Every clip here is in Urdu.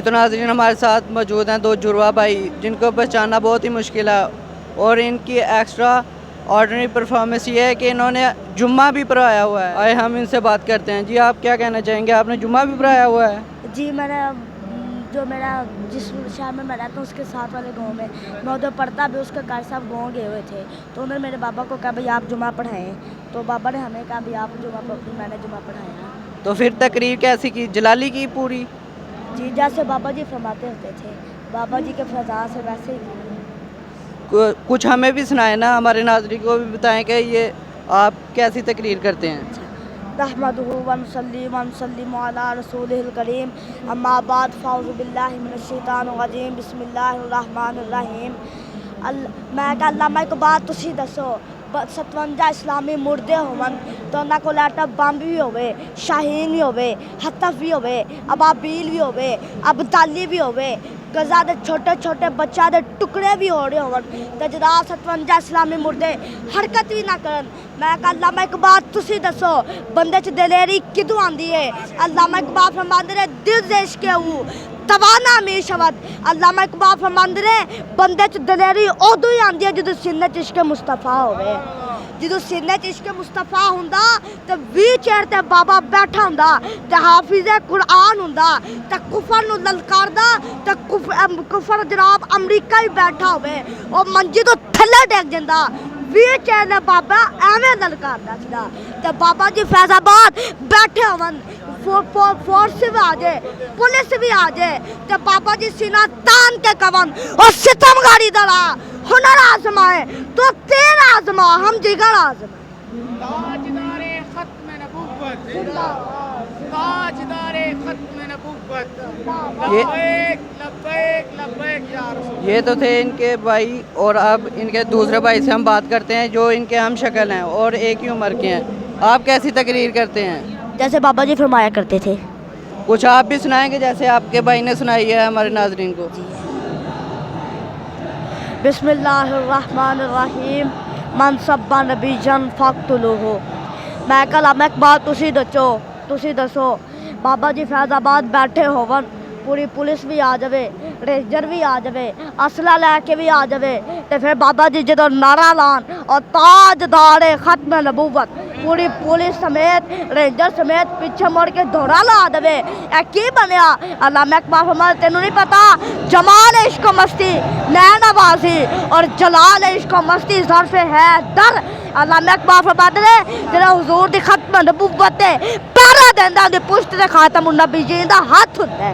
تو ناظرین ہمارے ساتھ موجود ہیں دو جڑواں بھائی جن کو پہچاننا بہت ہی مشکل ہے، اور ان کی ایکسٹرا آرڈنری پرفارمنس یہ ہے کہ انہوں نے جمعہ بھی پڑھایا ہوا ہے۔ آئے ہم ان سے بات کرتے ہیں۔ جی آپ کیا کہنا چاہیں گے؟ آپ نے جمعہ بھی پڑھایا ہوا ہے؟ جی میں نے جس شہر میں میں رہتا ہوں اس کے ساتھ والے گاؤں میں ادھر پڑھتا بھی، اس کے قاری صاحب گاؤں گئے ہوئے تھے تو انہوں نے میرے بابا کو کہا بھائی آپ جمعہ پڑھائیں، تو بابا نے ہمیں کہا بھائی آپ جمعہ پڑھیں، میں نے جمعہ پڑھایا۔ تو پھر تقریر کیسی کی؟ جلالی کی پوری؟ جی جیسے بابا جی فرماتے ہوتے تھے، بابا جی کے فضا سے ویسے ہی۔ کچھ ہمیں بھی سنائیں نا، ہمارے ناظرین کو بھی بتائیں کہ یہ آپ کیسی تقریر کرتے ہیں؟ نحمدہ ونصلی ونسلم علی رسولہ الکریم، اما بعد فاعوذ باللہ من الشیطان الرجیم، بسم اللہ الرحمن الرحیم۔ میں کہ علامہ اقبال تسی دسو 57 اسلامی مردے ہون تو انہاں کول ایٹم بم بھی ہوئے، شاہین بھی ہوئے، حطف بھی ہوئے، ابابیل بھی ہوئے، ابدالی بھی ہوئے، غزہ دے چھوٹے چھوٹے بچہ دے ٹکڑے بھی ہو رہے ہون تے جناب 57 اسلامی مردے حرکت بھی نہ کرن۔ میں کہ علامہ اقبال تسی دسو بندے چ دلیری کدوں آندی ہے؟ علامہ اقبال فرماندے نے دل دے عشق او توانا می شود۔ علامہ اقبال فرماندے نے بندے چ دلیری ادوں ہی آندی ہے جدوں سینے چ عشق مصطفیٰ ہوئے۔ جدوں سینے چ عشق مصطفیٰ ہوندا تے وی چیر تے بابا بیٹھا ہوندا تے حافظ قرآن ہوندا تے کفر نو للکاردا تے کفر جناب امریکہ ہی بیٹھا ہوئے او منجی تو تھلے ڈگ جاندا، وی چیر نے بابا ایویں للکاردا سدا تے بابا جی فیض آباد بیٹھے ہون، فورس بھی آ جائے، پولیس بھی آ جائے تے بابا جی سینہ تان کے کون اور ستم گاری دلا ہنر آزمائے تو تیر آزما ہم جگر آزمائے۔ تاجدار ختم نبوت، تاجدار ختم نبوت، لبیک لبیک لبیک یا رسول۔ یہ تو تھے ان کے بھائی، اور اب ان کے دوسرے بھائی سے ہم بات کرتے ہیں جو ان کے ہم شکل ہیں اور ایک ہی عمر کے ہیں۔ آپ کیسی تقریر کرتے ہیں؟ جیسے بابا جی فرمایا کرتے تھے۔ کچھ آپ بھی سنائیں گے جیسے آپ کے بھائی نے سنائی ہے ہمارے ناظرین کو؟ بسم اللہ الرحمن الرحیم، من سب نبی جن فقتلوہ۔ میں کہ علامہ اقبال تسی دسو بابا جی فیض آباد بیٹھے ہون، پوری پولیس بھی آ جاوے، رینجر بھی آ جاوے، اسلحہ لے کے بھی آ جاوے تے پھر بابا جی جدوں نعرہ لان اور تاجدار ختم نبوت پوری پولیس سمیت رینجر سمیت پیچھے مڑ کے دورہ لا دے، اے کی بنیا؟ علامہ اقبال فرماتے تینوں نہیں پتا جمال عشق و مستی نین آوازی اور جلال عشق و مستی ظرف ہے در۔ علامہ اقبال فرماتے نے جڑا حضور دی ختم نبوت تے پہرا دیندا دی پشت تے خاتم النبیین دا ہاتھ ہوندا ہے۔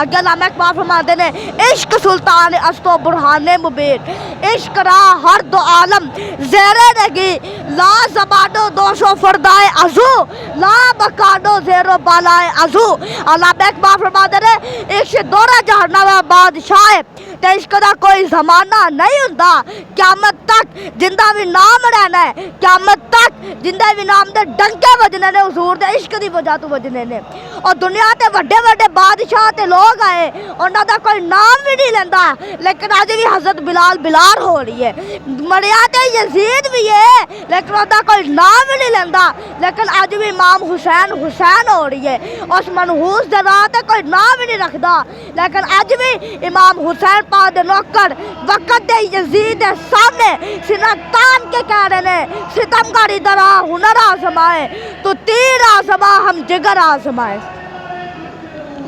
اگے علامہ اقبال فرماتے نے عشق سلطان استو برہان مبین، عشق را ہر دو عالم زیرے نگی، لا زبادو دوشو فردائے ازو، لا بکادو زیرو بالائے ازو۔ علامہ اقبال فرماتے نے عشق دورہ جہنم بادشاہ تے عشق دا کوئی زمانہ نہیں ہوندا، قیامت تک جندہ بھی نام رہنا ہے، قیامت تک جندہ بھی نام دے ڈنکے وجنے نے حضور دے عشق دی وجہ تو وجنے نے۔ اور دنیا تے وڈے وڈے بادشاہ تے لوگ آئے انہاں دا کوئی نام بھی نہیں لیندا، لیکن اج بھی حضرت بلال ہو رہی ہے، مریا تے یزید بھی ہے لیکن انہاں دا کوئی نام بھی نہیں لیندا، لیکن اج بھی امام حسین ہو رہی ہے، اس منحوس دے راہ تے کوئی نام بھی نہیں رکھدا، لیکن اج بھی امام حسین پاک دے نوکر وقت دے یزید دے سامنے سینہ تان کے کہہ رہے نے ستم گاری درا ہنر آزمائے تو تیر آزما ہم جگر آزمائے۔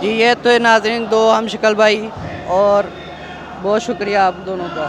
جی یہ تو ناظرین دو ہم شکل بھائی، اور بہت شکریہ آپ دونوں کا۔